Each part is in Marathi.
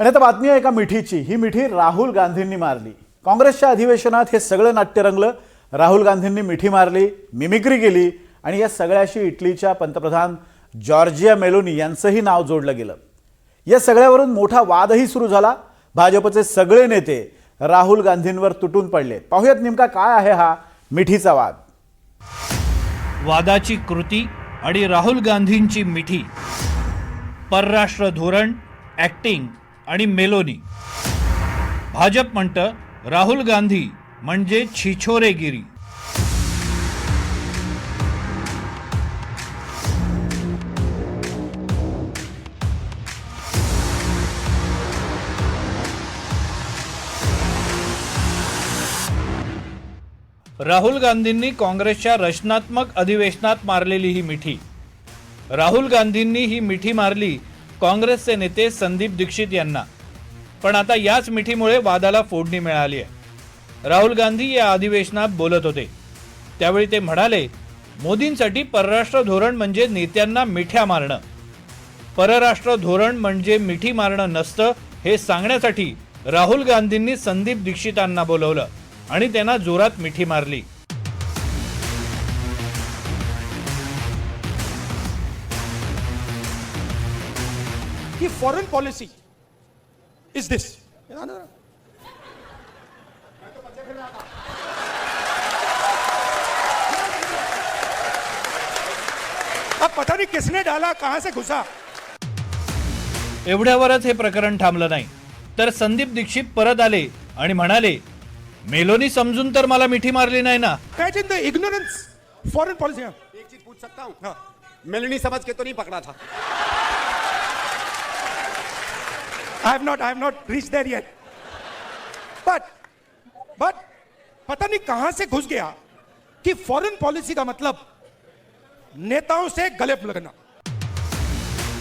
आणि आता बातमी आहे एका मिठीची। ही मिठी राहुल गांधींनी मारली। काँग्रेसच्या अधिवेशनात हे सगळं नाट्य रंगलं। राहुल गांधींनी मिठी मारली, मिमिक्री केली आणि या सगळ्याशी इटलीच्या पंतप्रधान जॉर्जिया मेलोनी यांचंही नाव जोडलं गेलं। या सगळ्यावरून मोठा वादही सुरू झाला। भाजपचे सगळे नेते राहुल गांधींवर तुटून पडले। पाहूयात नेमका काय आहे हा मिठीचा वाद। वादाची कृती आणि राहुल गांधींची मिठी, परराष्ट्र धोरण, ॲक्टिंग आणि मेलोनी। भाजप म्हणतं राहुल गांधी म्हणजे छिछोरेगिरी। राहुल गांधींनी काँग्रेसच्या रचनात्मक अधिवेशनात मारलेली ही मिठी। राहुल गांधींनी ही मिठी मारली काँग्रेसचे नेते संदीप दीक्षित यांना। पण आता याच मिठीमुळे वादाला फोडणी मिळाली आहे। राहुल गांधी या अधिवेशनात बोलत होते, त्यावेळी ते म्हणाले, मोदींसाठी परराष्ट्र धोरण म्हणजे नेत्यांना मिठ्या मारणं। परराष्ट्र धोरण म्हणजे मिठी मारणं नसतं हे सांगण्यासाठी राहुल गांधींनी संदीप दीक्षितांना बोलवलं आणि त्यांना जोरात मिठी मारली। कि फॉरेन पॉलिसी इज दिस। अब पता नहीं किसने डाला, कहां से घुसा। एवढ्यावरच हे प्रकरण थांबलं नाही, तर संदीप दीक्षित परत आले आणि म्हणाले, मेलोनी समजून तर मला मिठी मारली नाही ना। Imagine the ignorance foreign policy. एक चीज पूछ सकता हूँ? हाँ। मेलोनी समझ के तो नहीं पकड़ा था? I have not reached there yet. But पता नहीं कहां से घुस गया कि फॉरेन पॉलिसी का मतलब नेताओं से गले लगना।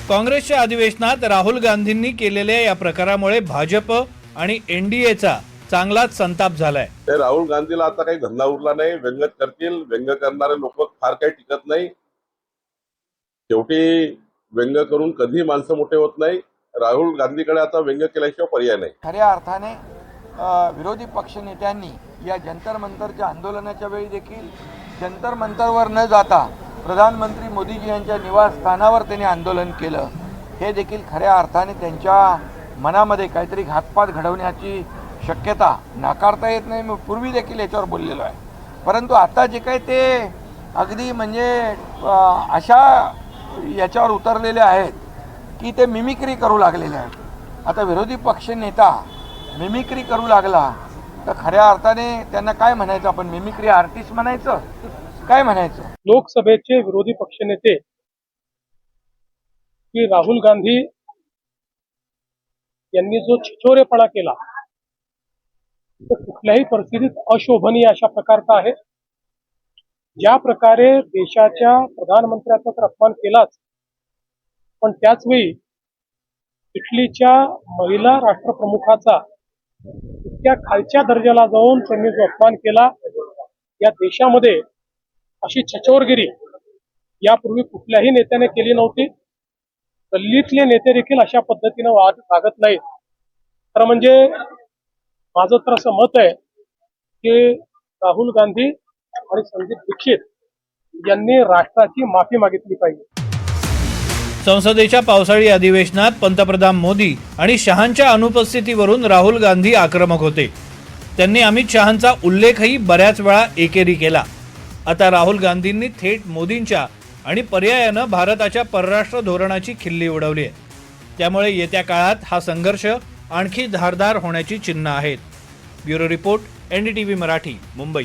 काँग्रेसच्या अधिवेशनात राहुल गांधींनी केलेल्या या प्रकारामुळे भाजप आणि एनडीएचा चांगलाच संताप झालाय। राहुल गांधीला आता काही धंदा उरला नाही। व्यंग करतील, व्यंग करणारे लोक फार काही टिकत नाही। शेवटी व्यंग करून कधी माणसं मोठे होत नाही। राहुल गांधीकडे आता व्यंग केल्याशिवाय पर्याय नाही। खऱ्या अर्थाने विरोधी पक्षनेत्यांनी या जंतर मंतरच्या आंदोलनाच्या वेळी देखील जंतर मंतरवर न जाता प्रधानमंत्री मोदीजी यांच्या निवासस्थानावर त्यांनी आंदोलन केलं। हे देखील खऱ्या अर्थाने त्यांच्या मनामध्ये काहीतरी घातपात घडवण्याची शक्यता नाकारता येत नाही। मी पूर्वी देखील याच्यावर बोललेलो आहे, परंतु आता जे काही ते अगदी म्हणजे अशा याच्यावर उतरलेले आहेत की ते मिमिक्री करू लागलेले आहेत। आता विरोधी पक्षनेता मिमिक्री करू लागला तर खऱ्या अर्थाने त्यांना काय म्हणायचं? आपण मिमिक्री आर्टिस्ट म्हणायचं, काय म्हणायचं? लोकसभेचे विरोधी पक्षनेते की राहुल गांधी यांनी जो छिछोरेपणा केला तो कुठल्याही परिस्थितीत अशोभनीय अशा प्रकारचा आहे। ज्या प्रकारे देशाच्या प्रधानमंत्र्याचा तर अपमान केलाच, पण त्याच वेळी इटलीच्या महिला राष्ट्रप्रमुखाचा इतक्या खालच्या दर्जाला जाऊन त्यांनी जो अपमान केला, या देशामध्ये अशी छछोरगिरी यापूर्वी कुठल्याही नेत्याने केली नव्हती। गल्लीतले नेते देखील अशा पद्धतीने वागत नाहीत। तर म्हणजे माझं तर असं मत आहे की राहुल गांधी आणि संदीप दीक्षित यांनी राष्ट्राची माफी मागितली पाहिजे। संसदेच्या पावसाळी अधिवेशनात पंतप्रधान मोदी आणि शहांच्या अनुपस्थितीवरून राहुल गांधी आक्रमक होते। त्यांनी अमित शहांचा उल्लेखही बऱ्याच वेळा एकेरी केला। आता राहुल गांधींनी थेट मोदींच्या आणि पर्यायानं भारताच्या परराष्ट्र धोरणाची खिल्ली उडवली आहे। त्यामुळे येत्या काळात हा संघर्ष आणखी धारदार होण्याची चिन्ह आहेत। Bureau report, NDTV Marathi, Mumbai.